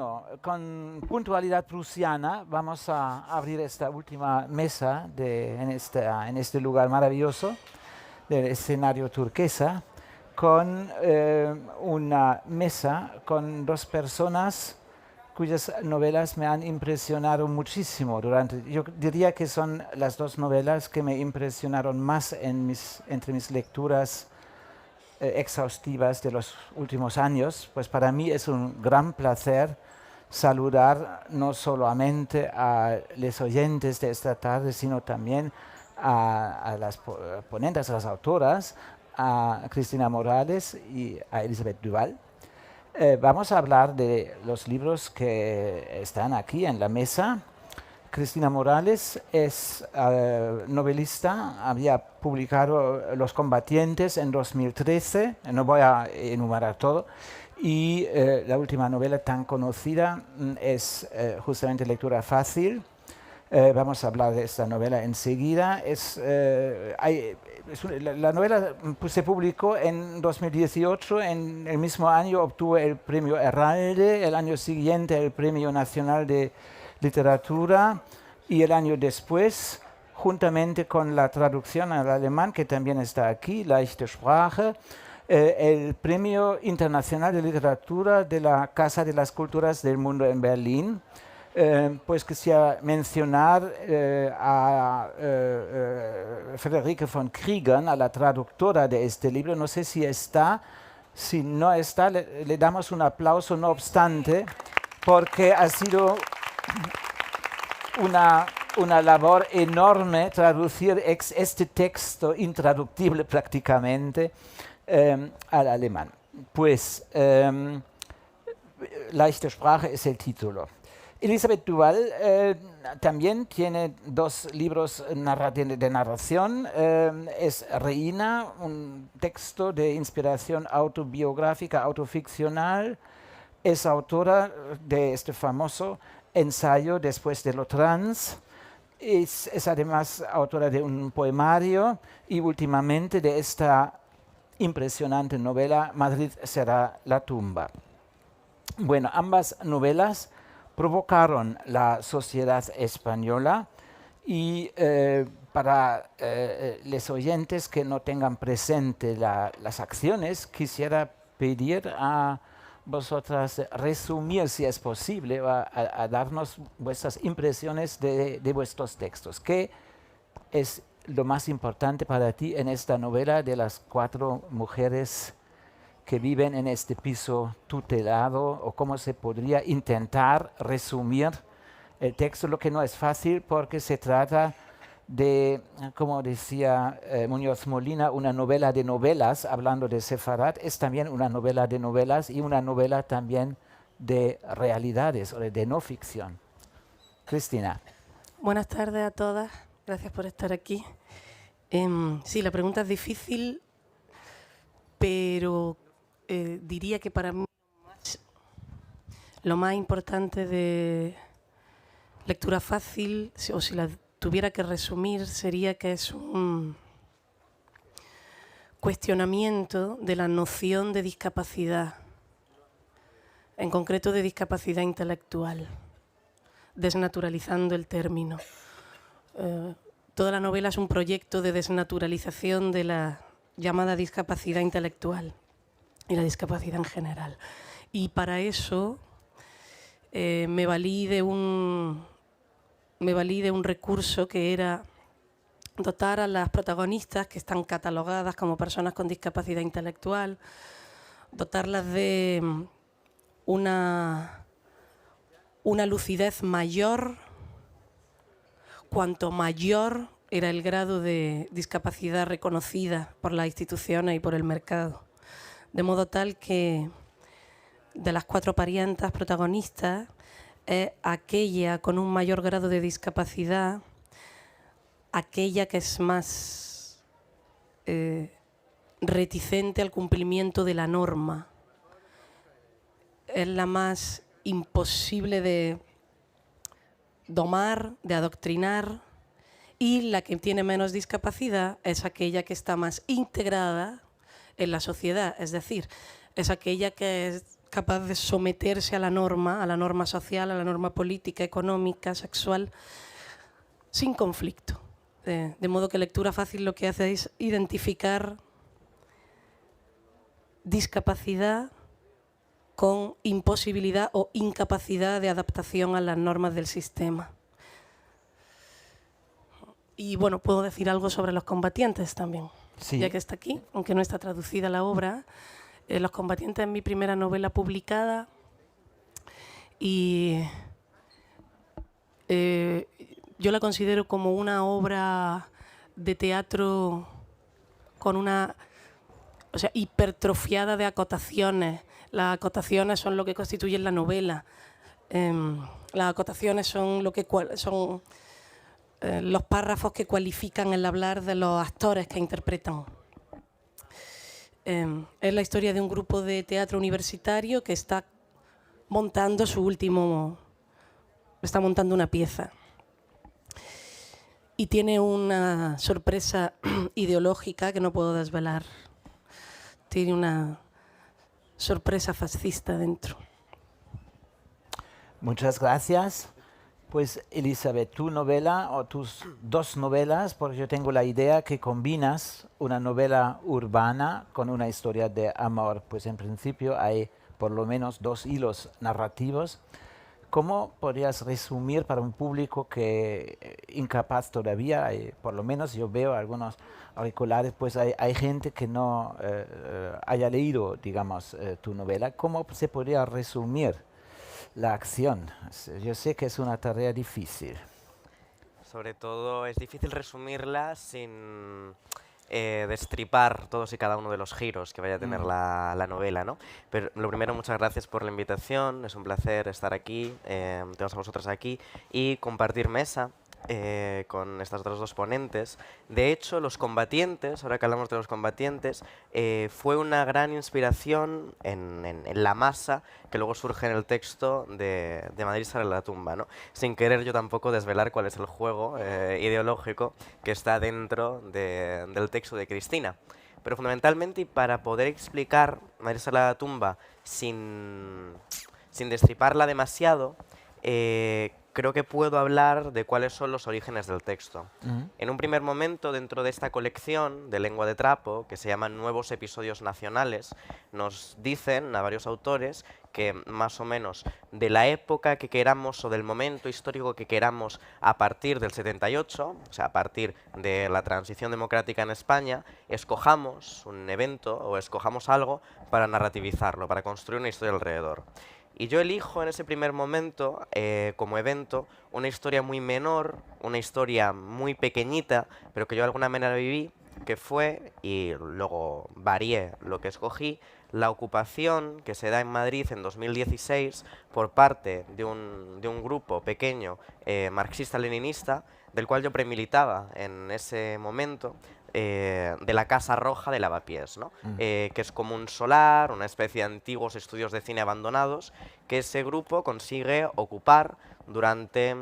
Bueno, con puntualidad prusiana vamos a abrir esta última mesa en este lugar maravilloso del escenario turquesa, con una mesa con dos personas cuyas novelas me han impresionado muchísimo yo diría que son las dos novelas que me impresionaron más entre mis lecturas exhaustivas de los últimos años. Pues para mí es un gran placer saludar no solamente a los oyentes de esta tarde, sino también a las ponentes, a las autoras, a Cristina Morales y a Elisabeth Duval. Vamos a hablar de los libros que están aquí en la mesa. Cristina Morales es novelista, había publicado Los combatientes en 2013, no voy a enumerar todo, y la última novela tan conocida es justamente Lectura fácil. Vamos a hablar de esta novela enseguida. La novela se publicó en 2018, en el mismo año obtuvo el premio Herralde, el año siguiente el Premio Nacional de Literatura y el año después, juntamente con la traducción al alemán, que también está aquí, Leichte Sprache, el Premio Internacional de Literatura de la Casa de las Culturas del Mundo en Berlín. Pues quisiera mencionar a Friederike von Kriegern, a la traductora de este libro. No sé si está, si no está, le damos un aplauso no obstante, porque ha sido una labor enorme traducir este texto intraductible prácticamente al alemán. Pues Leichte Sprache es el título. Elisabeth Duval también tiene dos libros de narración. Es Reina, un texto de inspiración autobiográfica, autoficcional. Es autora de este famoso ensayo Después de lo trans. Es además autora de un poemario y últimamente de esta impresionante novela Madrid será la tumba. Bueno, ambas novelas provocaron la sociedad española y para los oyentes que no tengan presente las acciones, quisiera pedir a vosotras resumir, si es posible, a darnos vuestras impresiones de vuestros textos. ¿Qué es lo más importante para ti en esta novela de las cuatro mujeres que viven en este piso tutelado, o cómo se podría intentar resumir el texto, lo que no es fácil porque se trata de, como decía Muñoz Molina, una novela de novelas, hablando de Sefarat, es también una novela de novelas y una novela también de realidades o de no ficción. Cristina. Buenas tardes a todas, gracias por estar aquí. Sí, la pregunta es difícil, pero diría que para mí lo más importante de Lectura fácil, o si la tuviera que resumir, sería que es un cuestionamiento de la noción de discapacidad, en concreto de discapacidad intelectual, desnaturalizando el término. Toda la novela es un proyecto de desnaturalización de la llamada discapacidad intelectual y la discapacidad en general. Y para eso me valí de un recurso que era dotar a las protagonistas, que están catalogadas como personas con discapacidad intelectual, dotarlas de una lucidez mayor, cuanto mayor era el grado de discapacidad reconocida por las instituciones y por el mercado. De modo tal que de las cuatro parientas protagonistas es aquella con un mayor grado de discapacidad, aquella que es más reticente al cumplimiento de la norma. Es la más imposible de domar, de adoctrinar, y la que tiene menos discapacidad es aquella que está más integrada en la sociedad, es decir, es aquella que es capaz de someterse a la norma social, a la norma política, económica, sexual, sin conflicto. De modo que lectura fácil lo que hace es identificar discapacidad con imposibilidad o incapacidad de adaptación a las normas del sistema. Y bueno, puedo decir algo sobre los combatientes también, Sí. ya que está aquí, aunque no está traducida la obra. Los combatientes es mi primera novela publicada y yo la considero como una obra de teatro con una hipertrofiada de acotaciones. Las acotaciones son lo que constituyen la novela. Las acotaciones son los párrafos que cualifican el hablar de los actores que interpretan. Es la historia de un grupo de teatro universitario que está montando está montando una pieza. Y tiene una sorpresa ideológica que no puedo desvelar. Tiene una sorpresa fascista dentro. Muchas gracias. Pues Elizabeth, tu novela o tus dos novelas, porque yo tengo la idea que combinas una novela urbana con una historia de amor. Pues en principio hay por lo menos dos hilos narrativos. ¿Cómo podrías resumir para un público que incapaz todavía, por lo menos yo veo algunos auriculares, pues hay gente que no haya leído, digamos, tu novela? ¿Cómo se podría resumir la acción? Yo sé que es una tarea difícil. Sobre todo es difícil resumirla sin destripar todos y cada uno de los giros que vaya a tener la novela, ¿no? Pero lo primero, muchas gracias por la invitación, es un placer estar aquí, tenemos a vosotros aquí y compartir mesa con estas otras dos ponentes. De hecho, Los Combatientes, ahora que hablamos de Los Combatientes, fue una gran inspiración en la masa que luego surge en el texto de Madrid sale la tumba, ¿no? Sin querer yo tampoco desvelar cuál es el juego ideológico que está dentro del texto de Cristina. Pero fundamentalmente, y para poder explicar Madrid sale la tumba sin destriparla demasiado, creo que puedo hablar de cuáles son los orígenes del texto. En un primer momento, dentro de esta colección de lengua de trapo, que se llaman Nuevos Episodios Nacionales, nos dicen a varios autores que más o menos de la época que queramos o del momento histórico que queramos a partir del 78, o sea, a partir de la transición democrática en España, escojamos un evento o escojamos algo para narrativizarlo, para construir una historia alrededor. Y yo elijo en ese primer momento, como evento, una historia muy menor, una historia muy pequeñita, pero que yo de alguna manera viví, que fue, y luego varié lo que escogí, la ocupación que se da en Madrid en 2016 por parte de un grupo pequeño marxista-leninista, del cual yo premilitaba en ese momento, de la Casa Roja de Lavapiés, ¿no? Que es como un solar, una especie de antiguos estudios de cine abandonados, que ese grupo consigue ocupar durante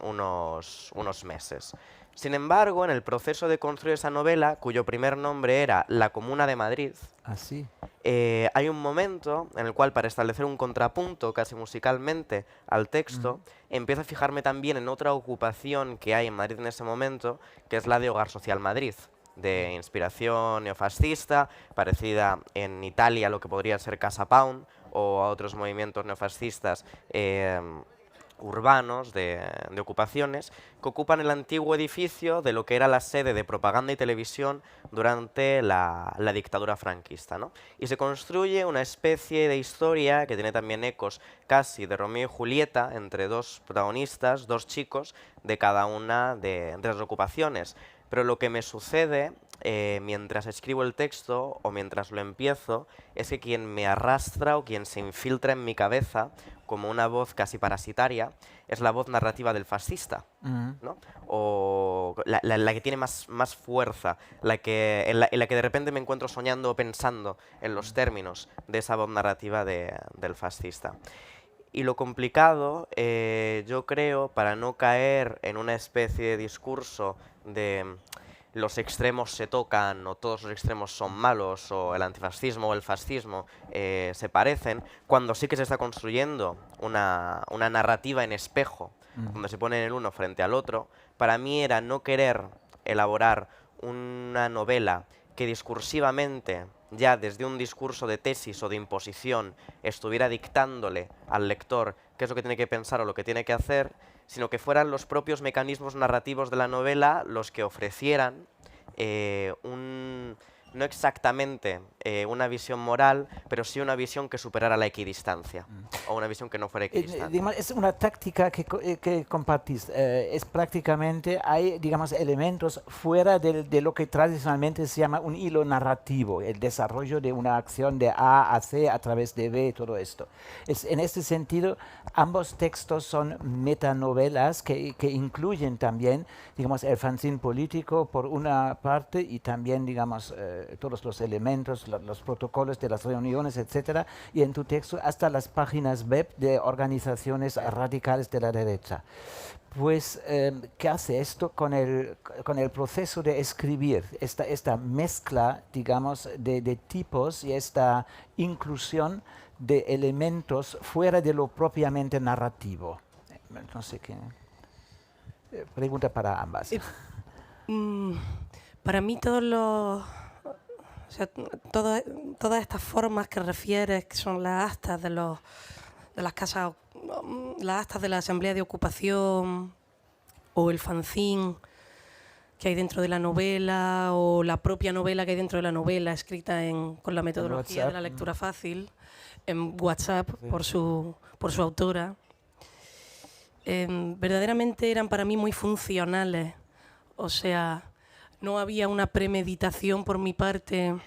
unos meses. Sin embargo, en el proceso de construir esa novela, cuyo primer nombre era La Comuna de Madrid, Así. hay un momento en el cual, para establecer un contrapunto casi musicalmente al texto, empiezo a fijarme también en otra ocupación que hay en Madrid en ese momento, que es la de Hogar Social Madrid, de inspiración neofascista, parecida en Italia a lo que podría ser Casa Pound o a otros movimientos neofascistas urbanos de ocupaciones, que ocupan el antiguo edificio de lo que era la sede de propaganda y televisión durante la dictadura franquista, ¿no? Y se construye una especie de historia que tiene también ecos casi de Romeo y Julieta entre dos protagonistas, dos chicos de cada una de las ocupaciones. Pero lo que me sucede mientras escribo el texto o mientras lo empiezo es que quien me arrastra o quien se infiltra en mi cabeza como una voz casi parasitaria es la voz narrativa del fascista, ¿no? O la que tiene más fuerza, en la que de repente me encuentro soñando o pensando en los términos de esa voz narrativa del fascista. Y lo complicado, yo creo, para no caer en una especie de discurso de los extremos se tocan o todos los extremos son malos o el antifascismo o el fascismo se parecen, cuando sí que se está construyendo una narrativa en espejo, donde se ponen el uno frente al otro, para mí era no querer elaborar una novela que discursivamente, ya desde un discurso de tesis o de imposición, estuviera dictándole al lector qué es lo que tiene que pensar o lo que tiene que hacer, sino que fueran los propios mecanismos narrativos de la novela los que ofrecieran no exactamente una visión moral, pero sí una visión que superara la equidistancia, o una visión que no fuera equidistante. Digamos, es una táctica que compartís. Es prácticamente, hay, digamos, elementos fuera de lo que tradicionalmente se llama un hilo narrativo, el desarrollo de una acción de A a C a través de B, todo esto. En este sentido, ambos textos son metanovelas que incluyen también, digamos, el fanzine político por una parte y también, digamos, todos los elementos, los protocolos de las reuniones, etcétera, y en tu texto hasta las páginas web de organizaciones radicales de la derecha. Pues, ¿qué hace esto con el proceso de escribir? Esta mezcla, digamos, de tipos y esta inclusión de elementos fuera de lo propiamente narrativo. No sé qué. Pregunta para ambas. Para mí o sea, todas estas formas que refieres, que son las actas de las casas, las actas de la asamblea de ocupación, o el fanzine que hay dentro de la novela, o la propia novela que hay dentro de la novela, escrita con la metodología de la lectura fácil, en WhatsApp, por su autora, verdaderamente eran para mí muy funcionales. O sea, no había una premeditación por mi parte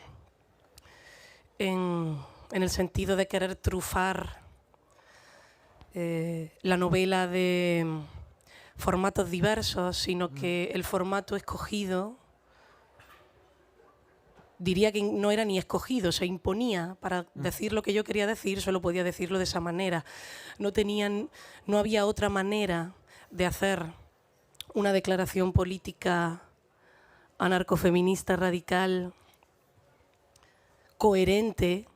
en el sentido de querer trufar la novela de formatos diversos, sino que el formato escogido, diría que no era ni escogido, se imponía. Para decir lo que yo quería decir, solo podía decirlo de esa manera. No había otra manera de hacer una declaración política anarcofeminista radical, coherente,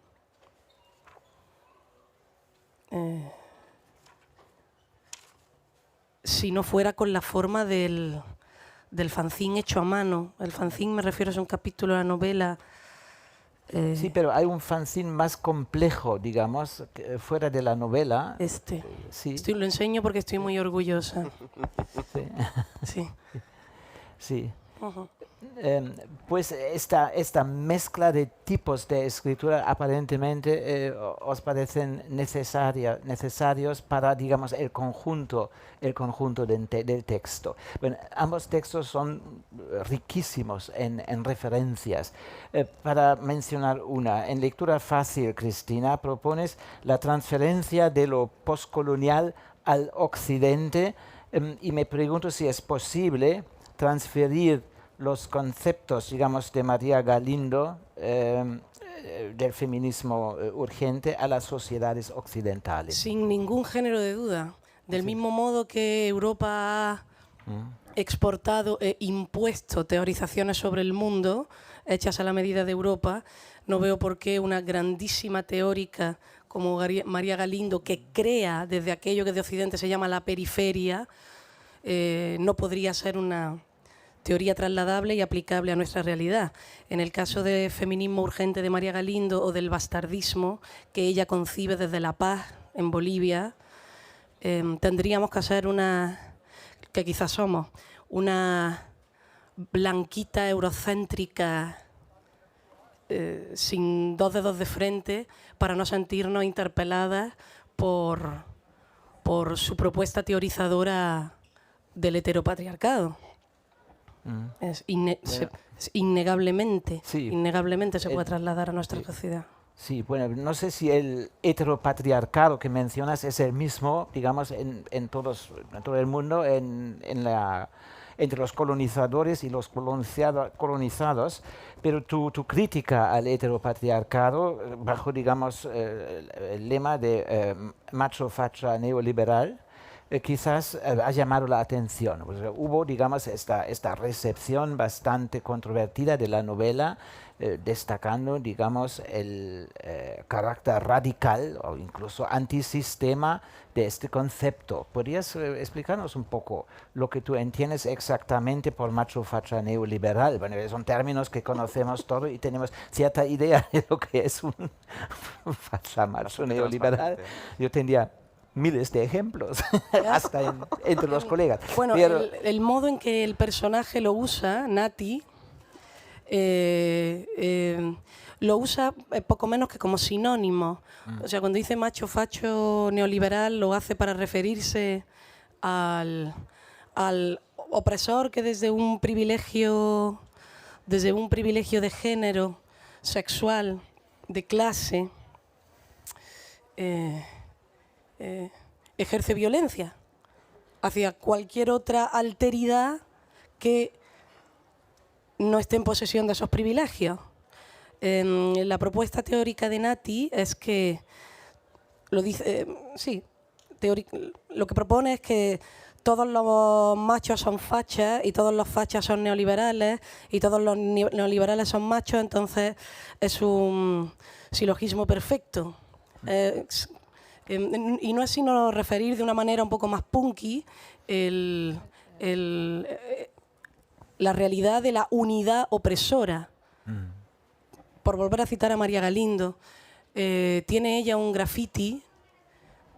si no fuera con la forma del fanzine hecho a mano. El fanzine, me refiero, es un capítulo de la novela. Sí, pero hay un fanzine más complejo, digamos, fuera de la novela. Sí. Lo enseño porque estoy muy orgullosa. Sí. Sí. Sí. Pues esta mezcla de tipos de escritura aparentemente os parecen necesarios para, digamos, el conjunto del texto. Bueno, ambos textos son riquísimos en referencias. Para mencionar una, en lectura fácil, Cristina, propones la transferencia de lo postcolonial al occidente, y me pregunto si es posible transferir los conceptos, digamos, de María Galindo del feminismo urgente a las sociedades occidentales. Sin ningún género de duda. Del mismo modo que Europa ha exportado e impuesto teorizaciones sobre el mundo hechas a la medida de Europa, no veo por qué una grandísima teórica como María Galindo, que crea desde aquello que de Occidente se llama la periferia, no podría ser una teoría trasladable y aplicable a nuestra realidad. En el caso de Feminismo Urgente de María Galindo, o del bastardismo que ella concibe desde La Paz, en Bolivia, tendríamos que hacer que quizás somos, una blanquita eurocéntrica sin dos dedos de frente, para no sentirnos interpeladas por su propuesta teorizadora del heteropatriarcado. Innegablemente se puede trasladar a nuestra sociedad. Sí, bueno, no sé si el heteropatriarcado que mencionas es el mismo, digamos, en todo el mundo, entre los colonizadores y los colonizados, pero tu crítica al heteropatriarcado, bajo, digamos, el lema de macho facha neoliberal, quizás ha llamado la atención. Pues, hubo, digamos, esta recepción bastante controvertida de la novela, destacando, digamos, el carácter radical o incluso antisistema de este concepto. ¿Podrías explicarnos un poco lo que tú entiendes exactamente por macho facha neoliberal? Bueno, son términos que conocemos todos y tenemos cierta idea de lo que es un facha macho neoliberal. Yo tendría miles de ejemplos, hasta entre los colegas. Bueno, Pero el modo en que el personaje lo usa, Nati, lo usa poco menos que como sinónimo. O sea, cuando dice macho facho neoliberal lo hace para referirse al opresor que desde un privilegio de género, sexual, de clase, ejerce violencia hacia cualquier otra alteridad que no esté en posesión de esos privilegios. La propuesta teórica de Nati es que, lo que propone es que todos los machos son fachas y todos los fachas son neoliberales y todos los neoliberales son machos, entonces es un silogismo perfecto. Y no es sino referir de una manera un poco más punky la realidad de la unidad opresora. Por volver a citar a María Galindo, tiene ella un graffiti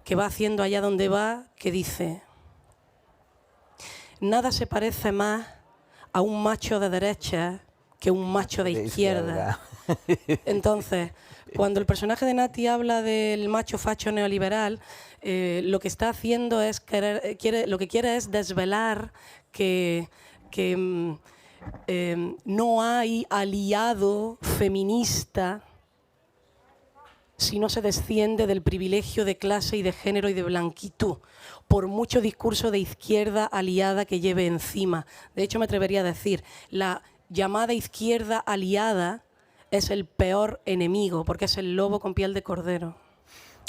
que va haciendo allá donde va, que dice: nada se parece más a un macho de derecha que un macho de izquierda. Entonces, cuando el personaje de Nati habla del macho facho neoliberal, lo que está haciendo es lo que quiere es desvelar que no hay aliado feminista si no se desciende del privilegio de clase y de género y de blanquitud, por mucho discurso de izquierda aliada que lleve encima. De hecho, me atrevería a decir, la llamada izquierda aliada es el peor enemigo, porque es el lobo con piel de cordero.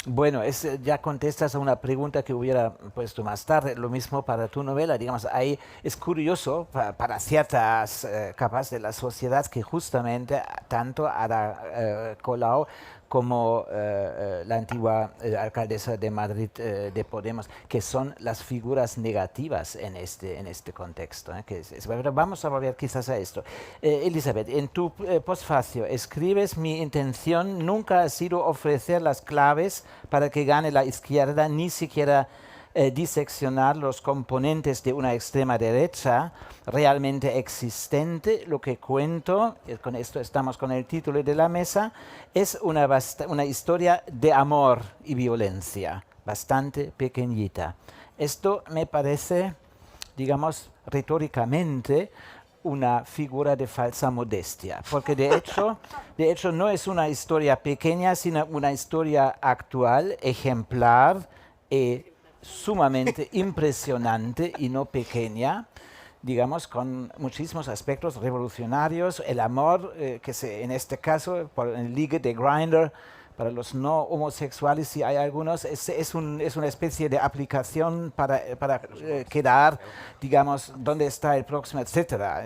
bueno, ya contestas a una pregunta que hubiera puesto más tarde. Lo mismo para tu novela, digamos, ahí es curioso para ciertas capas de la sociedad que justamente tanto Ada Colau como la antigua alcaldesa de Madrid de Podemos, que son las figuras negativas en este contexto. Vamos a volver quizás a esto. Elizabeth, en tu postfacio escribes: mi intención nunca ha sido ofrecer las claves para que gane la izquierda, ni siquiera diseccionar los componentes de una extrema derecha realmente existente. Lo que cuento, con esto estamos con el título de la mesa, es una historia de amor y violencia, bastante pequeñita. Esto me parece, digamos, retóricamente, una figura de falsa modestia, porque de hecho no es una historia pequeña, sino una historia actual, ejemplar, sumamente impresionante y no pequeña, digamos, con muchísimos aspectos revolucionarios. El amor, en este caso, por el ligue de Grindr, para los no homosexuales, si hay algunos, es una especie de aplicación para quedar, digamos, dónde está el próximo, etcétera.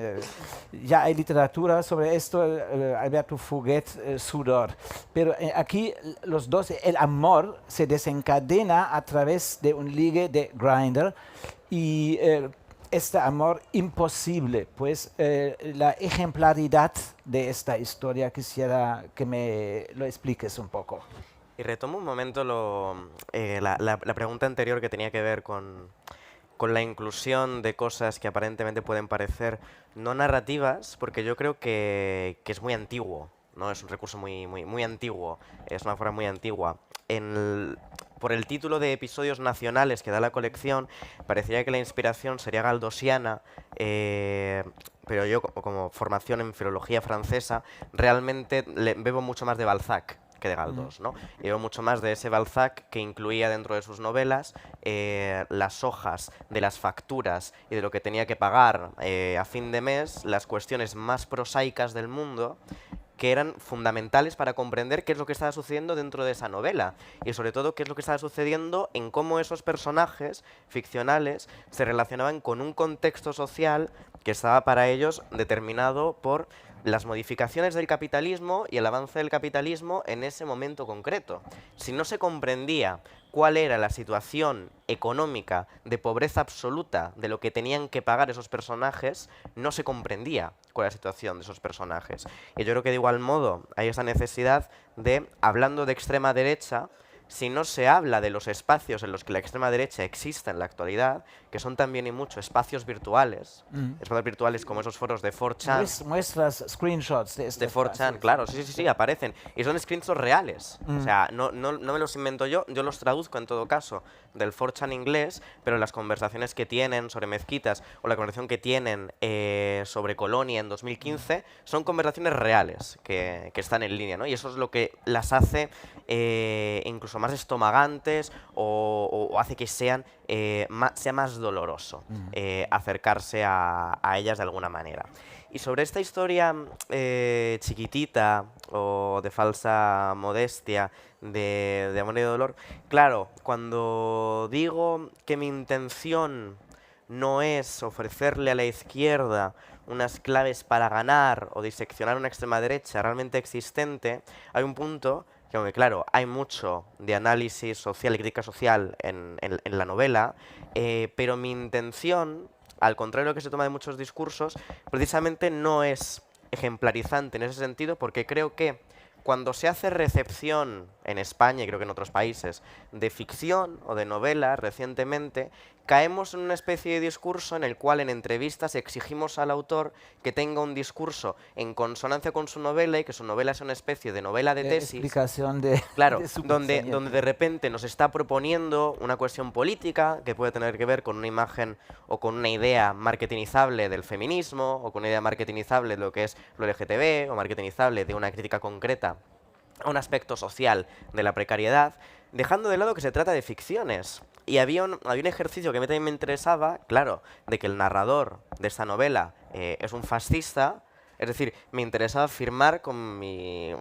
Ya hay literatura sobre esto, Alberto Fuguet, Sudor. Pero aquí los dos, el amor se desencadena a través de un ligue de Grindr y este amor imposible, pues la ejemplaridad de esta historia quisiera que me lo expliques un poco. Y retomo un momento la pregunta anterior que tenía que ver con la inclusión de cosas que aparentemente pueden parecer no narrativas, porque yo creo que es muy antiguo, ¿no? Es un recurso muy antiguo, es una forma muy antigua. Por el título de episodios nacionales que da la colección, parecería que la inspiración sería galdosiana, pero yo, como formación en filología francesa, realmente bebo mucho más de Balzac que de Galdós, ¿no? Y veo mucho más de ese Balzac que incluía dentro de sus novelas las hojas de las facturas y de lo que tenía que pagar a fin de mes, las cuestiones más prosaicas del mundo, que eran fundamentales para comprender qué es lo que estaba sucediendo dentro de esa novela y sobre todo qué es lo que estaba sucediendo en cómo esos personajes ficcionales se relacionaban con un contexto social que estaba para ellos determinado por las modificaciones del capitalismo y el avance del capitalismo en ese momento concreto. Si no se comprendía cuál era la situación económica de pobreza absoluta de lo que tenían que pagar esos personajes, no se comprendía cuál era la situación de esos personajes. Y yo creo que de igual modo hay esa necesidad de, hablando de extrema derecha, si no se habla de los espacios en los que la extrema derecha existe en la actualidad, que son también y mucho espacios virtuales, espacios virtuales como esos foros de 4chan. Muestras screenshots de De 4chan, claro, sí, aparecen. Y son screenshots reales. O sea, no me los invento yo los traduzco en todo caso del 4chan inglés, pero las conversaciones que tienen sobre mezquitas o la conversación que tienen sobre Colonia en 2015 son conversaciones reales que están en línea, ¿no? Y eso es lo que las hace incluso más estomagantes o hace que sea más doloroso acercarse a ellas de alguna manera. Y sobre esta historia chiquitita o de falsa modestia de amor y de dolor, claro, cuando digo que mi intención no es ofrecerle a la izquierda unas claves para ganar o diseccionar una extrema derecha realmente existente, hay un punto que, aunque claro, hay mucho de análisis social y crítica social en la novela, pero mi intención, al contrario de lo que se toma de muchos discursos, precisamente no es ejemplarizante en ese sentido, porque creo que cuando se hace recepción en España, y creo que en otros países, de ficción o de novela recientemente, caemos en una especie de discurso en el cual en entrevistas exigimos al autor que tenga un discurso en consonancia con su novela y que su novela sea una especie de novela de tesis. Explicación de, claro, de su donde pensamiento. de repente nos está proponiendo una cuestión política que puede tener que ver con una imagen o con una idea marketingizable del feminismo o con una idea marketingizable de lo que es lo LGTB o marketingizable de una crítica concreta a un aspecto social de la precariedad, dejando de lado que se trata de ficciones. Y había un ejercicio que a mí también me interesaba, claro, de que el narrador de esta novela es un fascista. Es decir, me interesaba firmar con mi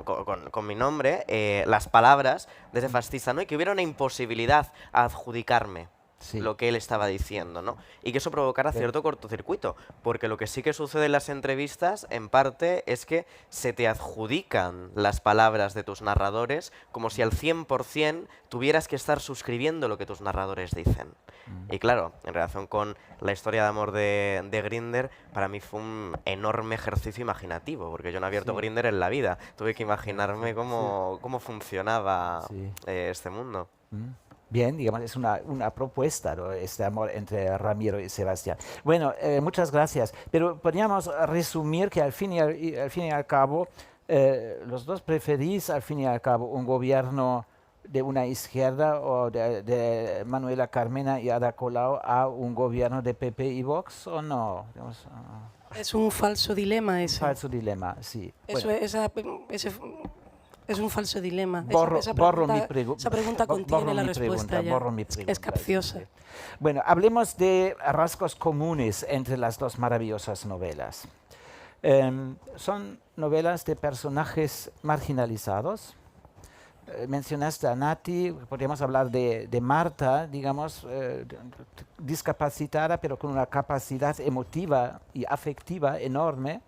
nombre las palabras de ese fascista, ¿no? Y que hubiera una imposibilidad a adjudicarme lo que él estaba diciendo, ¿no? Y que eso provocara cierto cortocircuito, porque lo que sí que sucede en las entrevistas, en parte, es que se te adjudican las palabras de tus narradores como si al 100% tuvieras que estar suscribiendo lo que tus narradores dicen. Y claro, en relación con la historia de amor de Grindr, para mí fue un enorme ejercicio imaginativo, porque yo no he abierto Grindr en la vida. Tuve que imaginarme cómo funcionaba este mundo. Bien, digamos, es una propuesta, ¿no? Este amor entre Ramiro y Sebastián. Bueno, muchas gracias. Pero podríamos resumir que al fin y al cabo, los dos preferís, al fin y al cabo, un gobierno de una izquierda o de Manuela Carmena y Ada Colau a un gobierno de PP y Vox, ¿o no? Digamos, Es un falso dilema ese. falso dilema, sí. Eso, Bueno. es un falso dilema. Borro mi esa pregunta contiene la respuesta ya. Borro mi pregunta. Es capciosa. Bueno, hablemos de rasgos comunes entre las dos maravillosas novelas. Son novelas de personajes marginalizados. Mencionaste a Nati, podríamos hablar de Marta, digamos, discapacitada, pero con una capacidad emotiva y afectiva enorme.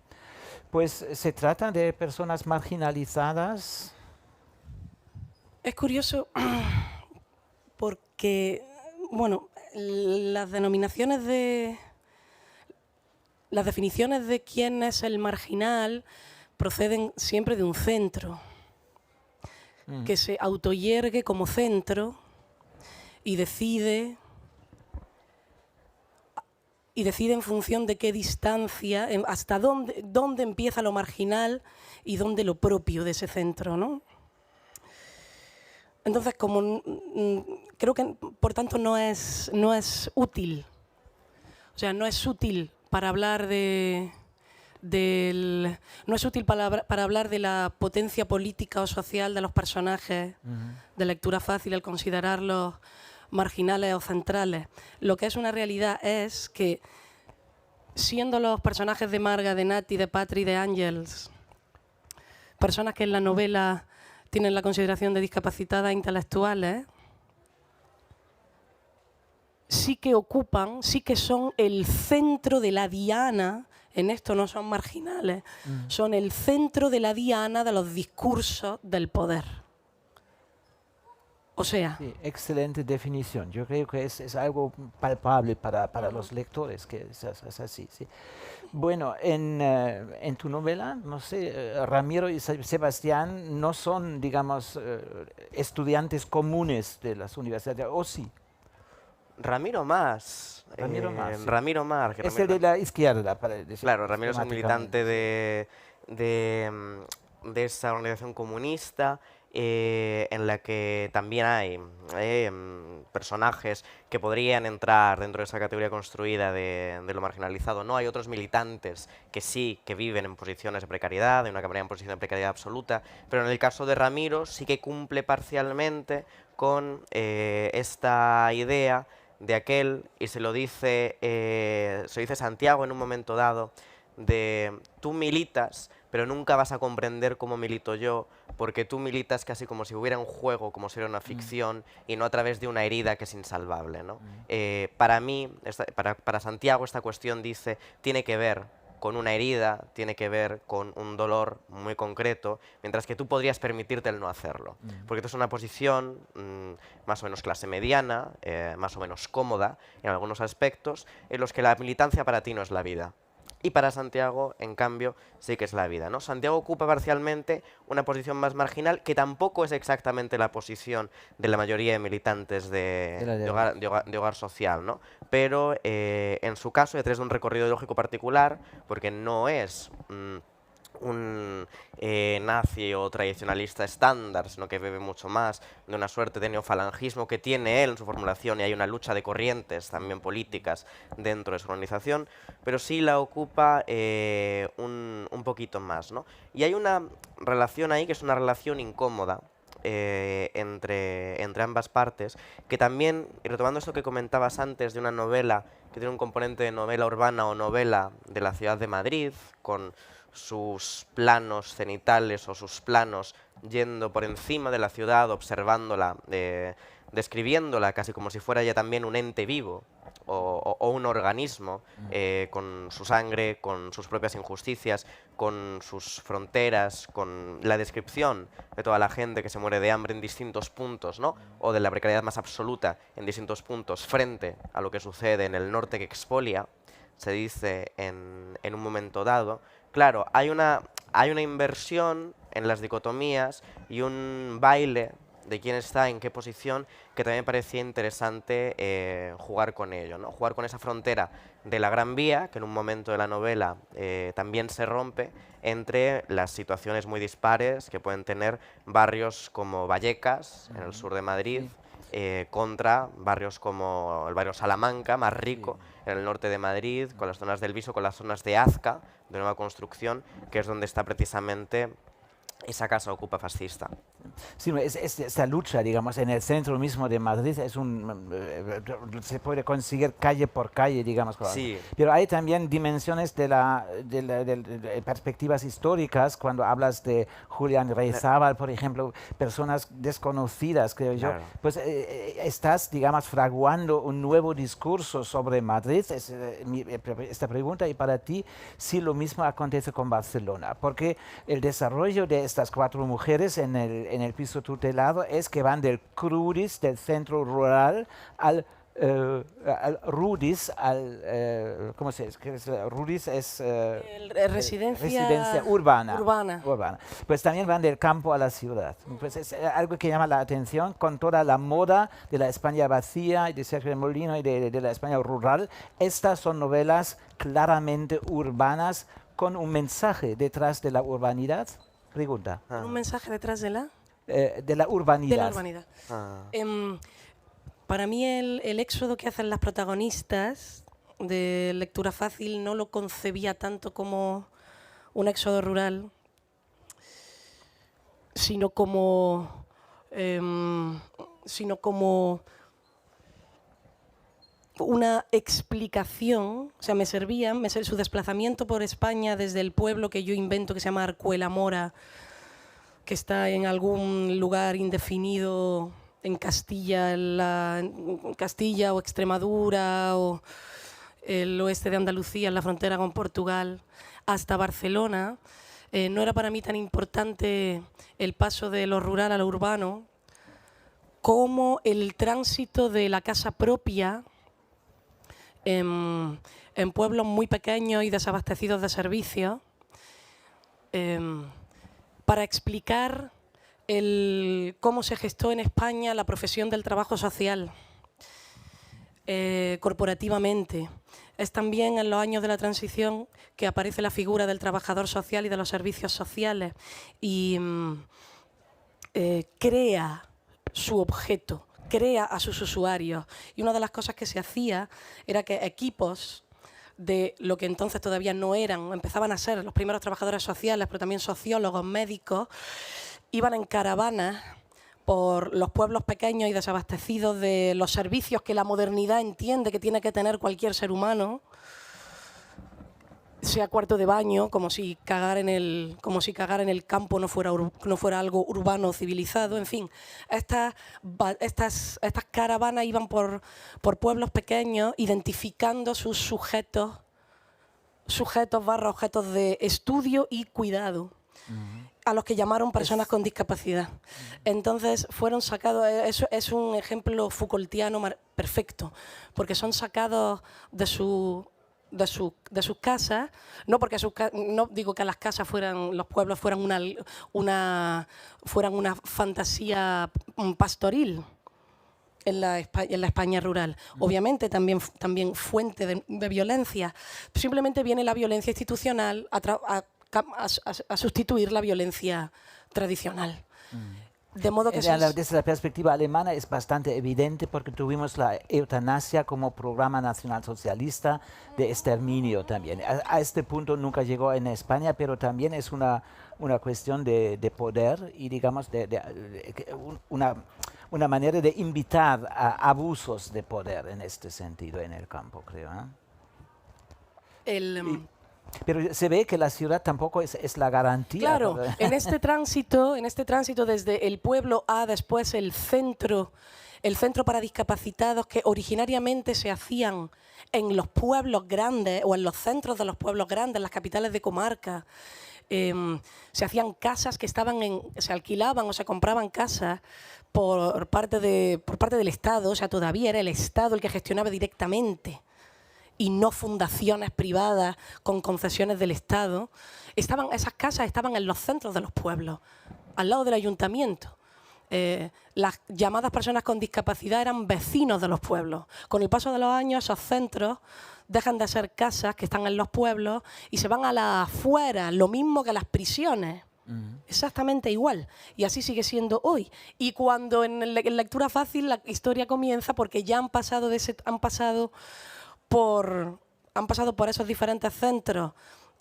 Pues se trata de personas marginalizadas. Es curioso porque, bueno, las definiciones de quién es el marginal proceden siempre de un centro que se autoyergue como centro y decide en función de qué distancia, hasta dónde empieza lo marginal y dónde lo propio de ese centro, ¿no? Entonces, creo que, por tanto, no es útil. O sea, no es útil para hablar no es útil para hablar de la potencia política o social de los personajes de lectura fácil el considerarlos marginales o centrales. Lo que es una realidad es que, siendo los personajes de Marga, de Nati, de Patri, de Ángels personas que en la novela tienen la consideración de discapacitadas intelectuales, sí que ocupan, sí que son el centro de la diana. En esto no son marginales, son el centro de la diana de los discursos del poder. O sea... Sí, excelente definición. Yo creo que es algo palpable para los lectores, que es así. Sí. Bueno, en tu novela, no sé, Ramiro y Sebastián no son, digamos, estudiantes comunes de las universidades, ¿o sí? Ramiro más. Ramiro más, sí. Ramiro más. Es el de la izquierda, para decir. Claro, Ramiro es un militante sí. de esa organización comunista en la que también hay personajes que podrían entrar dentro de esa categoría construida de lo marginalizado. No, hay otros militantes que sí, que viven en posiciones de precariedad, en una categoría en posición de precariedad absoluta, pero en el caso de Ramiro sí que cumple parcialmente con esta idea de aquel, y se lo dice Santiago en un momento dado, de tú militas, pero nunca vas a comprender cómo milito yo, porque tú militas casi como si hubiera un juego, como si fuera una ficción, y no a través de una herida que es insalvable, ¿no? Para mí, para Santiago, esta cuestión dice, tiene que ver con una herida, tiene que ver con un dolor muy concreto, mientras que tú podrías permitirte el no hacerlo. Porque tú es una posición más o menos clase mediana, más o menos cómoda en algunos aspectos, en los que la militancia para ti no es la vida. Y para Santiago, en cambio, sí que es la vida, ¿no? Santiago ocupa parcialmente una posición más marginal, que tampoco es exactamente la posición de la mayoría de militantes de hogar social, ¿no? Pero en su caso, detrás de un recorrido ideológico particular, porque no es un nazi o tradicionalista estándar, sino que bebe mucho más de una suerte de neofalangismo que tiene él en su formulación, y hay una lucha de corrientes también políticas dentro de su organización, pero sí la ocupa un poquito más, ¿no? Y hay una relación ahí que es una relación incómoda entre ambas partes, que también, y retomando esto que comentabas antes de una novela que tiene un componente de novela urbana o novela de la ciudad de Madrid, con sus planos cenitales o sus planos yendo por encima de la ciudad, observándola, describiéndola casi como si fuera ya también un ente vivo o un organismo, con su sangre, con sus propias injusticias, con sus fronteras, con la descripción de toda la gente que se muere de hambre en distintos puntos, ¿no? O de la precariedad más absoluta en distintos puntos, frente a lo que sucede en el norte que expolia, se dice en un momento dado. Claro, hay una inversión en las dicotomías y un baile de quién está en qué posición, que también me parecía interesante jugar con ello, ¿no? Jugar con esa frontera de la Gran Vía, que en un momento de la novela también se rompe, entre las situaciones muy dispares que pueden tener barrios como Vallecas, en el sur de Madrid, contra barrios como el barrio Salamanca, más rico, en el norte de Madrid, con las zonas del Viso, con las zonas de Azca, de nueva construcción, que es donde está precisamente esa casa ocupa fascista. Sí, esta lucha, digamos, en el centro mismo de Madrid se puede conseguir calle por calle, digamos. Sí. Pero hay también dimensiones de perspectivas históricas, cuando hablas de Julián Reizábal, por ejemplo, personas desconocidas, creo yo. Claro. Pues estás, digamos, fraguando un nuevo discurso sobre Madrid. Esta pregunta, y para ti, si lo mismo acontece con Barcelona, porque el desarrollo de estas 4 mujeres en el piso tutelado es que van del crudis, del centro rural, al rudis, ¿cómo se dice? Rudis es residencia urbana. Pues también van del campo a la ciudad. Pues es algo que llama la atención, con toda la moda de la España vacía, y de Sergio de Molino, y de la España rural. Estas son novelas claramente urbanas, con un mensaje detrás de la urbanidad. Pregunta. ¿Un mensaje detrás de la? De la urbanidad. De la urbanidad. Para mí el éxodo que hacen las protagonistas de Lectura Fácil no lo concebía tanto como un éxodo rural, sino como una explicación. O sea, me servían su desplazamiento por España desde el pueblo que yo invento, que se llama Arcuelamora, que está en algún lugar indefinido en Castilla, en Castilla o Extremadura o el oeste de Andalucía, en la frontera con Portugal, hasta Barcelona. No era para mí tan importante el paso de lo rural a lo urbano como el tránsito de la casa propia en pueblos muy pequeños y desabastecidos de servicios, para explicar cómo se gestó en España la profesión del trabajo social corporativamente. Es también en los años de la transición que aparece la figura del trabajador social y de los servicios sociales y crea su objeto, crea a sus usuarios. Y una de las cosas que se hacía era que equipos de lo que entonces todavía no eran, empezaban a ser los primeros trabajadores sociales, pero también sociólogos, médicos, iban en caravanas por los pueblos pequeños y desabastecidos de los servicios que la modernidad entiende que tiene que tener cualquier ser humano, sea cuarto de baño, como si cagar en el campo no fuera algo urbano, civilizado, en fin. Estas caravanas iban por pueblos pequeños identificando sus sujetos barra objetos de estudio y cuidado, a los que llamaron personas con discapacidad. Entonces fueron sacados, eso es un ejemplo Foucaultiano perfecto, porque son sacados de sus casas, no porque no digo que las casas los pueblos fueran una fantasía pastoril en la España rural. Obviamente también fuente de violencia. Simplemente viene la violencia institucional a sustituir la violencia tradicional. De modo que desde la perspectiva alemana es bastante evidente porque tuvimos la eutanasia como programa nacional socialista de exterminio también. A este punto nunca llegó en España, pero también es una cuestión de poder y digamos una manera de invitar a abusos de poder en este sentido en el campo, creo. Pero se ve que la ciudad tampoco es la garantía. Claro, en este tránsito desde el pueblo a después el centro para discapacitados, que originariamente se hacían en los pueblos grandes o en los centros de los pueblos grandes, en las capitales de comarca. Se hacían casas que se alquilaban o se compraban casas por parte del Estado, o sea, todavía era el Estado el que gestionaba directamente y no fundaciones privadas con concesiones del Estado. Esas casas estaban en los centros de los pueblos, al lado del ayuntamiento. Las llamadas personas con discapacidad eran vecinos de los pueblos. Con el paso de los años, esos centros dejan de ser casas que están en los pueblos y se van a la afuera, lo mismo que las prisiones. Exactamente igual. Y así sigue siendo hoy. Y cuando en lectura fácil la historia comienza porque ya han pasado por esos diferentes centros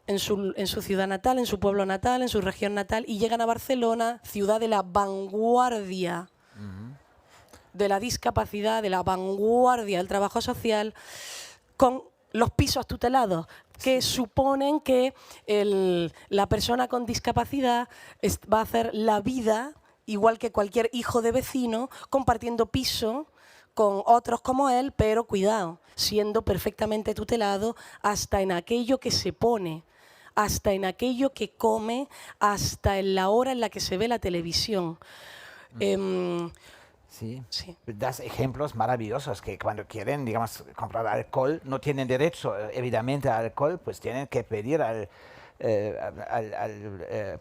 en su ciudad natal, en su pueblo natal, en su región natal, y llegan a Barcelona, ciudad de la vanguardia de la discapacidad, de la vanguardia del trabajo social, con los pisos tutelados, que suponen que la persona con discapacidad va a hacer la vida igual que cualquier hijo de vecino, compartiendo piso con otros como él, pero cuidado, siendo perfectamente tutelado hasta en aquello que se pone, hasta en aquello que come, hasta en la hora en la que se ve la televisión. Sí. Das ejemplos maravillosos que cuando quieren, digamos, comprar alcohol, no tienen derecho, evidentemente, al alcohol, pues tienen que pedir al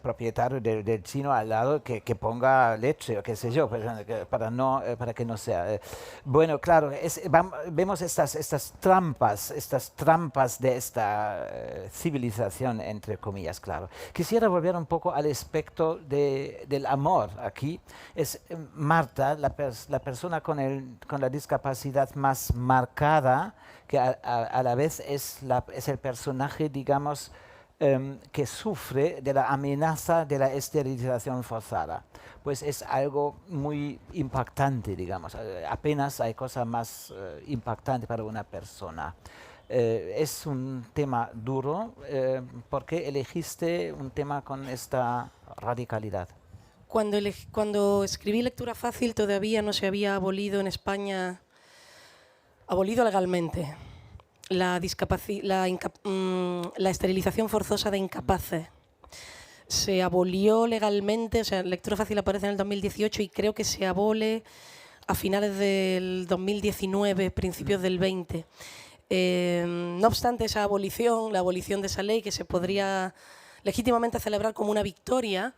propietario del chino al lado que ponga leche o qué sé yo, para que no sea. Bueno, claro, vemos estas trampas de esta civilización, entre comillas, claro. Quisiera volver un poco al aspecto del amor aquí. Es Marta, la persona con la discapacidad más marcada, que a la vez es el personaje, digamos, que sufre de la amenaza de la esterilización forzada. Pues es algo muy impactante, digamos. Apenas hay cosa más impactante para una persona. Es un tema duro. ¿Por qué elegiste un tema con esta radicalidad? Cuando escribí Lectura Fácil todavía no se había abolido en España, abolido legalmente, la esterilización forzosa de incapaces. Se abolió legalmente, o sea, Lectura Fácil aparece en el 2018 y creo que se abole a finales del 2019, principios del 20. No obstante esa abolición, la abolición de esa ley que se podría legítimamente celebrar como una victoria,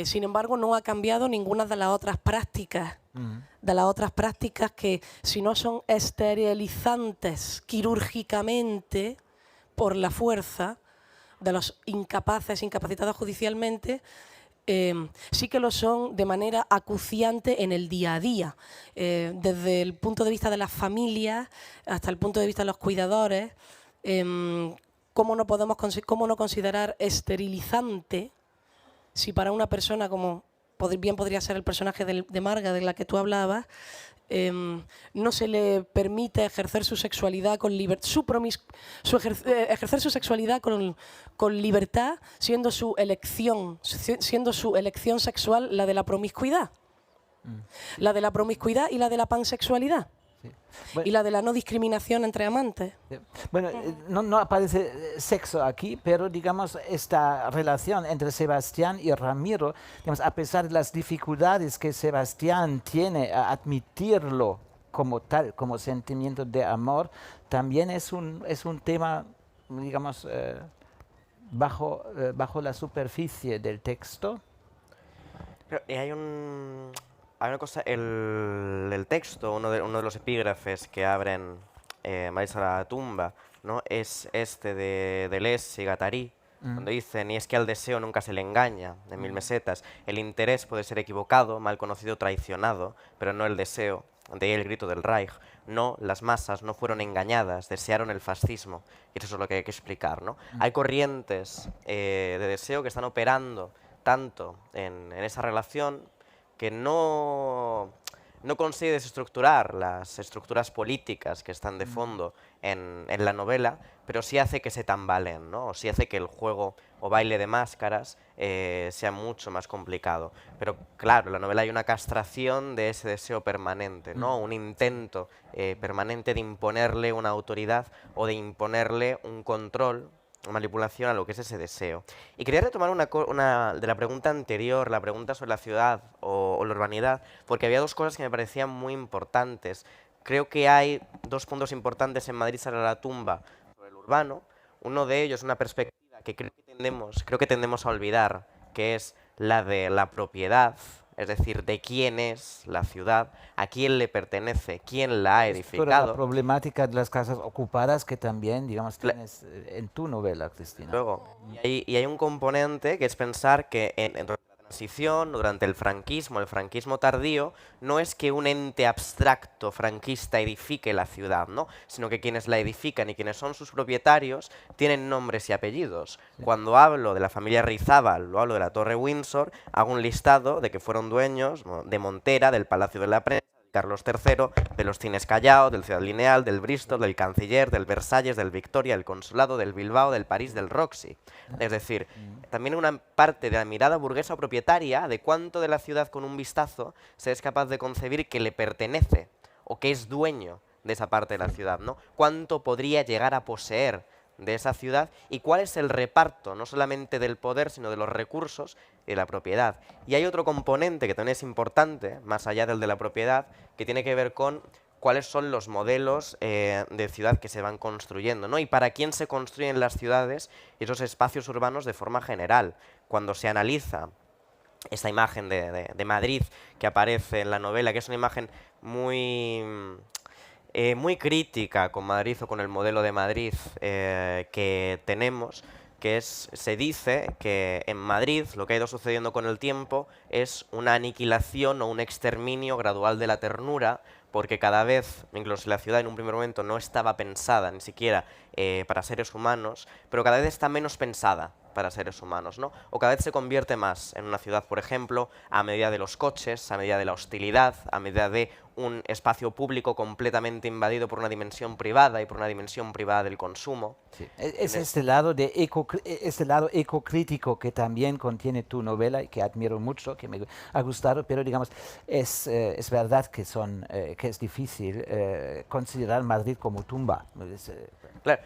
sin embargo no ha cambiado ninguna de las otras prácticas, que si no son esterilizantes quirúrgicamente por la fuerza de los incapaces, incapacitados judicialmente, sí que lo son de manera acuciante en el día a día, desde el punto de vista de las familias hasta el punto de vista de los cuidadores. ¿Cómo no considerar esterilizante si para una persona como bien podría ser el personaje de Marga, de la que tú hablabas, no se le permite ejercer su sexualidad con libertad, ejercer su sexualidad con libertad, siendo su elección sexual la de la promiscuidad, la de la promiscuidad y la de la pansexualidad? Sí. Bueno, y la de la no discriminación entre amantes. Bueno, no aparece sexo aquí, pero digamos esta relación entre Sebastián y Ramiro, digamos, a pesar de las dificultades que Sebastián tiene a admitirlo como tal, como sentimiento de amor, también es un tema, digamos, bajo la superficie del texto. Pero, hay una cosa, el texto, uno de los epígrafes que abren Marisa la tumba, ¿no? Es este de Deleuze y Guattari, donde dicen: y es que al deseo nunca se le engaña, de 1000 mesetas. El interés puede ser equivocado, mal conocido, traicionado, pero no el deseo. De ahí el grito del Reich. No, las masas no fueron engañadas, desearon el fascismo. Y eso es lo que hay que explicar, ¿no? Hay corrientes de deseo que están operando tanto en esa relación que no consigue desestructurar las estructuras políticas que están de fondo en la novela, pero sí hace que se tambaleen, ¿no? O sí hace que el juego o baile de máscaras sea mucho más complicado. Pero claro, en la novela hay una castración de ese deseo permanente, ¿no? Un intento permanente de imponerle una autoridad o de imponerle un control, manipulación a lo que es ese deseo. Y quería retomar una de la pregunta anterior, la pregunta sobre la ciudad o la urbanidad, porque había dos cosas que me parecían muy importantes. Creo que hay dos puntos importantes en Madrid sale la tumba sobre el urbano. Uno de ellos, una perspectiva que creo que tendemos a olvidar, que es la de la propiedad, es decir, de quién es la ciudad, a quién le pertenece, quién la ha edificado. La problemática de las casas ocupadas que también, digamos, tienes en tu novela, Cristina. Luego, y hay un componente que es pensar que en la transición, durante el franquismo tardío, no es que un ente abstracto franquista edifique la ciudad, ¿no? Sino que quienes la edifican y quienes son sus propietarios tienen nombres y apellidos. Sí. Cuando hablo de la familia Rizábal o hablo de la Torre Windsor, hago un listado de que fueron dueños de Montera, del Palacio de la Prensa, Carlos III, de los Cines Callao, del Ciudad Lineal, del Bristol, del Canciller, del Versalles, del Victoria, del Consulado, del Bilbao, del París, del Roxy. Es decir, también una parte de la mirada burguesa propietaria de cuánto de la ciudad con un vistazo se es capaz de concebir que le pertenece o que es dueño de esa parte de la ciudad, ¿no? Cuánto podría llegar a poseer de esa ciudad y cuál es el reparto, no solamente del poder, sino de los recursos y de la propiedad. Y hay otro componente que también es importante, más allá del de la propiedad, que tiene que ver con cuáles son los modelos de ciudad que se van construyendo, ¿no? Y para quién se construyen las ciudades y esos espacios urbanos de forma general. Cuando se analiza esta imagen de Madrid que aparece en la novela, que es una imagen muy crítica con Madrid o con el modelo de Madrid que tenemos, que se dice que en Madrid lo que ha ido sucediendo con el tiempo es una aniquilación o un exterminio gradual de la ternura, porque cada vez, incluso si la ciudad en un primer momento no estaba pensada ni siquiera para seres humanos, pero cada vez está menos pensada para seres humanos, ¿no? O cada vez se convierte más en una ciudad, por ejemplo, a medida de los coches, a medida de la hostilidad, a medida de un espacio público completamente invadido por una dimensión privada y por una dimensión privada del consumo. Sí. Es este lado, este lado ecocrítico que también contiene tu novela y que admiro mucho, que me ha gustado, pero digamos, es verdad que, que es difícil considerar Madrid como tumba. Claro,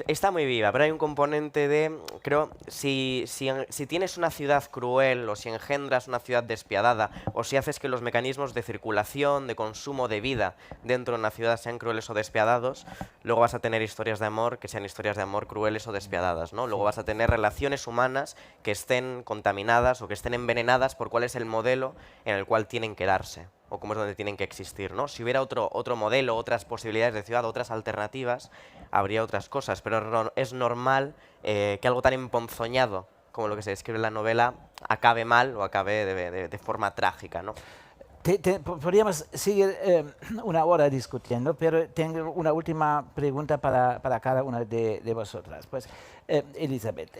está muy viva, pero hay un componente de, creo, si tienes una ciudad cruel o si engendras una ciudad despiadada o si haces que los mecanismos de circulación, de consumo, de vida dentro de una ciudad sean crueles o despiadados, luego vas a tener historias de amor que sean historias de amor crueles o despiadadas, ¿no? Luego vas a tener relaciones humanas que estén contaminadas o que estén envenenadas por cuál es el modelo en el cual tienen que darse o cómo es donde tienen que existir, ¿no? Si hubiera otro modelo, otras posibilidades de ciudad, otras alternativas, habría otras cosas, pero es normal que algo tan emponzoñado como lo que se describe en la novela acabe mal o acabe de forma trágica, ¿no? Podríamos seguir una hora discutiendo, pero tengo una última pregunta para cada una de vosotras. Pues, Elizabeth,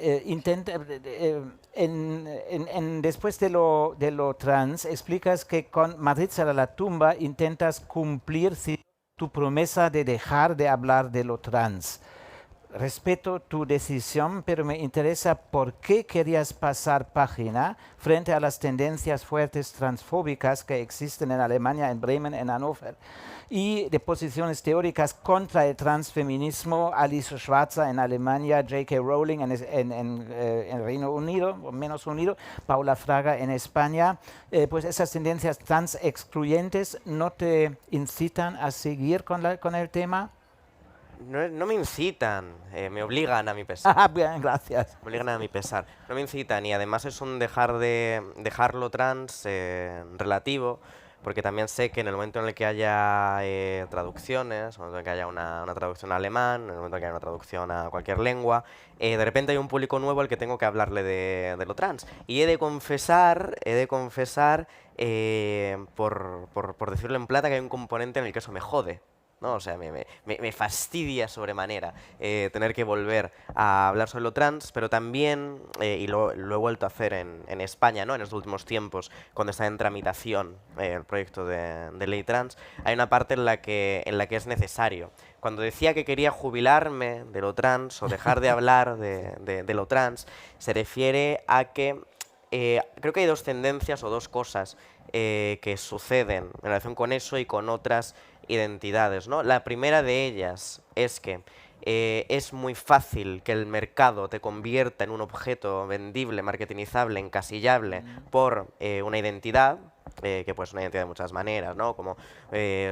después de lo trans, explicas que con Madrid será la tumba intentas cumplir tu promesa de dejar de hablar de lo trans. Respeto tu decisión, pero me interesa por qué querías pasar página frente a las tendencias fuertes transfóbicas que existen en Alemania, en Bremen, en Hannover, y de posiciones teóricas contra el transfeminismo, Alice Schwarzer en Alemania, J.K. Rowling en Reino Unido, o menos unido, Paula Fraga en España. Pues esas tendencias trans excluyentes no te incitan a seguir con el tema. No me incitan, me obligan a mi pesar. Ah, bien, gracias. Me obligan a mi pesar. No me incitan y además es un dejarlo trans relativo, porque también sé que en el momento en el que haya traducciones, en el momento en el que haya una traducción a alemán, en el momento en el que haya una traducción a cualquier lengua, de repente hay un público nuevo al que tengo que hablarle de lo trans. Y he de confesar, por decirlo en plata, que hay un componente en el que eso me jode. ¿No? O sea, me fastidia sobremanera tener que volver a hablar sobre lo trans, pero también, y lo he vuelto a hacer en España, ¿no? En los últimos tiempos, cuando está en tramitación el proyecto de ley trans, hay una parte en la que es necesario. Cuando decía que quería jubilarme de lo trans o dejar de hablar de lo trans, se refiere a que creo que hay dos tendencias o dos cosas que suceden en relación con eso y con otras identidades, ¿no? La primera de ellas es que es muy fácil que el mercado te convierta en un objeto vendible, marketingizable, encasillable por una identidad, que puede ser una identidad de muchas maneras, ¿no? Como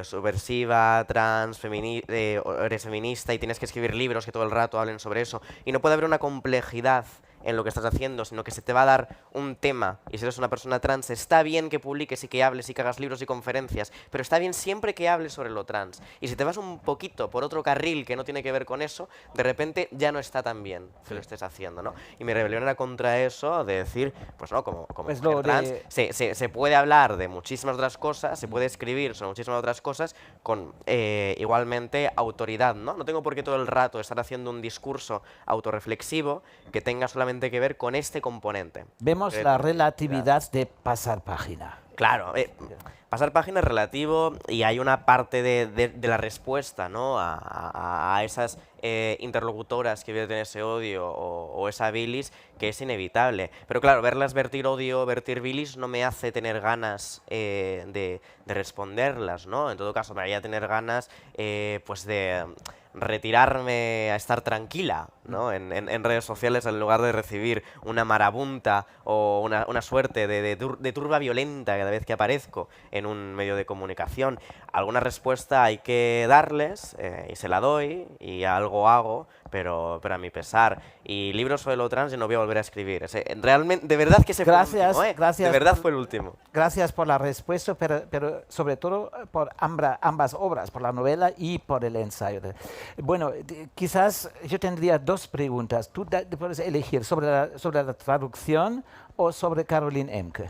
subversiva, trans, eres feminista y tienes que escribir libros que todo el rato hablen sobre eso. Y no puede haber una complejidad en lo que estás haciendo, sino que se te va a dar un tema, y si eres una persona trans, está bien que publiques y que hables y que hagas libros y conferencias, pero está bien siempre que hables sobre lo trans. Y si te vas un poquito por otro carril que no tiene que ver con eso, de repente ya no está tan bien que lo estés haciendo, ¿no? Y mi rebelión era contra eso, de decir, pues no, como pues mujer trans, se puede hablar de muchísimas otras cosas, se puede escribir sobre muchísimas otras cosas con igualmente autoridad, ¿no? No tengo por qué todo el rato estar haciendo un discurso autorreflexivo que tenga solamente que ver con este componente. Vemos la relatividad de pasar página. Claro, pasar página es relativo y hay una parte de la respuesta, ¿no? a esas interlocutoras que vierten ese odio o esa bilis, que es inevitable. Pero claro, verlas vertir odio, vertir bilis, no me hace tener ganas de responderlas, ¿no? En todo caso, me haría tener ganas pues de retirarme a estar tranquila, ¿no? en redes sociales, en lugar de recibir una marabunta o una suerte de turba violenta cada vez que aparezco en un medio de comunicación. Alguna respuesta hay que darles y se la doy y algo hago, pero a mi pesar. Y libros sobre lo trans yo no voy a volver a escribir. Realmente, de verdad que ese fue el último, ¿eh? Gracias. De verdad fue el último. Gracias por la respuesta, pero sobre todo por ambas obras, por la novela y por el ensayo. Bueno, quizás yo tendría dos preguntas. Tú puedes elegir sobre la traducción o sobre Caroline Emke.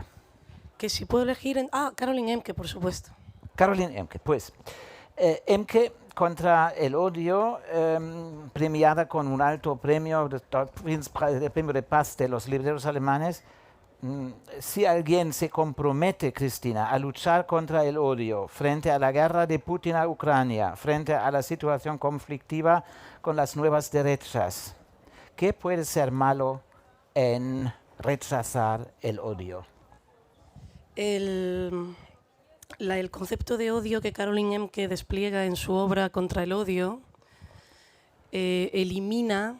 Que si puedo elegir... Caroline Emke, por supuesto. Caroline Emke, pues. Emke contra el odio, premiada con un alto premio, el premio de paz de los libreros alemanes. Si alguien se compromete, Cristina, a luchar contra el odio frente a la guerra de Putin a Ucrania, frente a la situación conflictiva con las nuevas derechas, ¿qué puede ser malo en rechazar el odio? El concepto de odio que Caroline Emke despliega en su obra Contra el odio elimina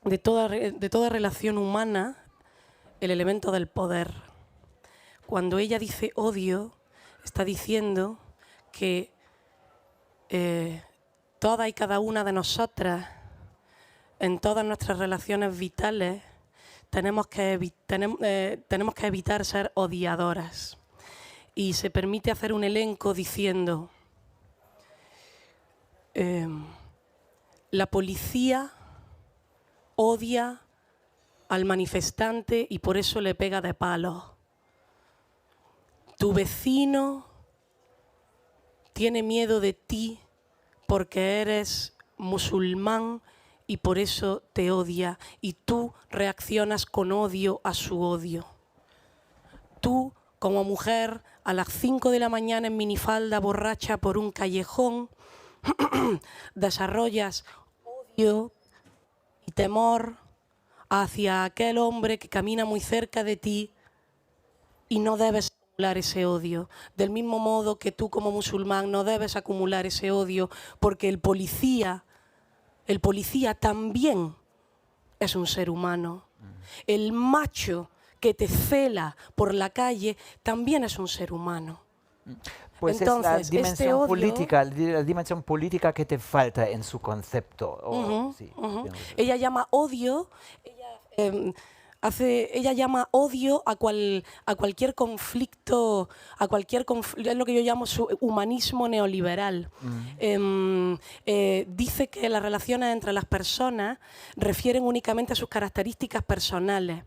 de toda relación humana el elemento del poder. Cuando ella dice odio, está diciendo que todas y cada una de nosotras, en todas nuestras relaciones vitales, tenemos que evitar ser odiadoras. Y se permite hacer un elenco diciendo la policía odia al manifestante y por eso le pega de palos. Tu vecino tiene miedo de ti porque eres musulmán y por eso te odia y tú reaccionas con odio a su odio. Tú, como mujer, a las 5 de la mañana en minifalda borracha por un callejón, desarrollas odio y temor hacia aquel hombre que camina muy cerca de ti y no debes acumular ese odio. Del mismo modo que tú como musulmán no debes acumular ese odio porque el policía también es un ser humano. El macho que te cela por la calle también es un ser humano. Pues entonces, es la dimensión política que te falta en su concepto. Sí, ella llama odio, ella llama odio a cualquier conflicto, es lo que yo llamo su humanismo neoliberal. Dice que las relaciones entre las personas refieren únicamente a sus características personales.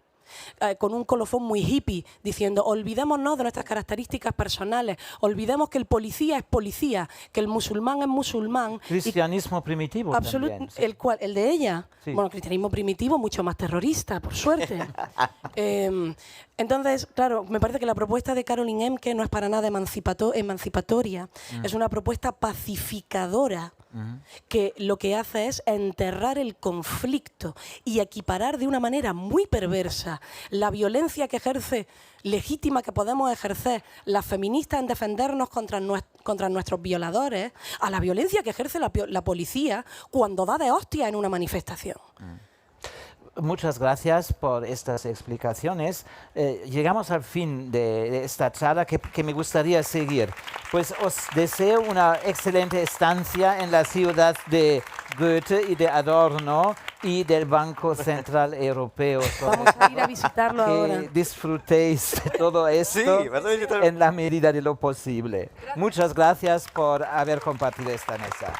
Con un colofón muy hippie, diciendo olvidémonos de nuestras características personales, olvidemos que el policía es policía, que el musulmán es musulmán. Cristianismo primitivo también. Sí. El de ella, sí. Bueno, cristianismo primitivo mucho más terrorista, por suerte. Entonces, claro, me parece que la propuesta de Caroline Emke no es para nada emancipatoria, es una propuesta pacificadora, que lo que hace es enterrar el conflicto y equiparar de una manera muy perversa la violencia que ejerce, legítima que podemos ejercer las feministas en defendernos contra nuestros violadores, a la violencia que ejerce la policía cuando da de hostia en una manifestación. Muchas gracias por estas explicaciones. Llegamos al fin de esta charla que me gustaría seguir. Pues os deseo una excelente estancia en la ciudad de Goethe y de Adorno y del Banco Central Europeo. Vamos a ir a visitarlo ahora. Que disfrutéis de todo esto en la medida de lo posible. Muchas gracias por haber compartido esta mesa.